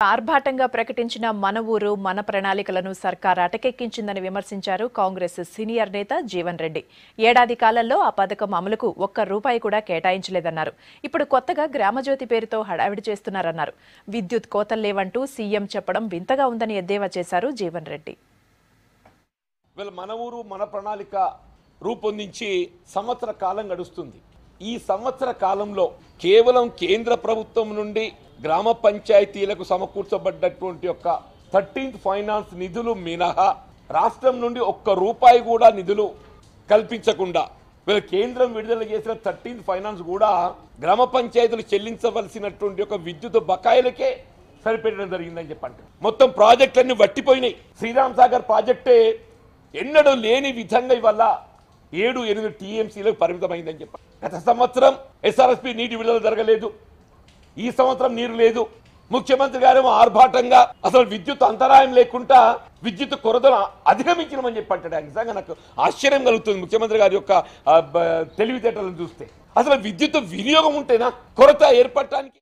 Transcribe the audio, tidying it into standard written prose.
ఆర్భాటంగా ప్రకటించిన మన ఊరు మన ప్రణాళికలను సర్కార్ అటకెక్కించిందని విమర్శించారు కాంగ్రెస్ సీనియర్ నేత జీవన్ రెడ్డి. ఏడాది కాలంలో ఆ పథకం అమలుకు ₹1 కూడా కేటాయించలేదన్నారు. ఇప్పుడు కొత్తగా గ్రామజ్యోతి పేరుతో హడావిడి చేస్తున్నారన్నారు. విద్యుత్ కోతల్లేవంటూ సీఎం చెప్పడం వింతగా ఉందని ఎద్దేవా చేశారు జీవన్ రెడ్డి. మన ఊరు మన ప్రణాళిక రూపొందించి సంవత్సర కాలం గడుస్తుంది. ఈ సంవత్సర కాలంలో కేవలం కేంద్ర ప్రభుత్వం నుండి గ్రామ పంచాయతీలకు సమకూర్చబడ్డటువంటి యొక్క 13th ఫైనాన్స్ నిధులు మినహా రాష్ట్రం నుండి ₹1 కూడా నిధులు కల్పించకుండా వీళ్ళ కేంద్రం విడుదల చేసిన 13th ఫైనాన్స్ కూడా గ్రామ పంచాయతీలు చెల్లించవలసినటువంటి ఒక విద్యుత్ బకాయిలకే సరిపెట్టడం జరిగిందని చెప్పండి. మొత్తం ప్రాజెక్టులన్నీ వట్టిపోయినాయి. శ్రీరామ్ సాగర్ ప్రాజెక్టే ఎన్నడూ లేని విధంగా ఇవల్ల 7-8 TMCలకు పరిమితమైందని చెప్పారు. గత సంవత్సరం SRSP నీటి విడుదల జరగలేదు. ఈ సంవత్సరం నీరు లేదు. ముఖ్యమంత్రి గారేమో ఆర్భాటంగా అసలు విద్యుత్ అంతరాయం లేకుండా విద్యుత్ కొరతను అధిగమించమని చెప్పంటాడు. నిజంగా నాకు ఆశ్చర్యం కలుగుతుంది ముఖ్యమంత్రి గారి యొక్క తెలివితేటలను చూస్తే. అసలు విద్యుత్ వినియోగం ఉంటేనా కొరత ఏర్పడటానికి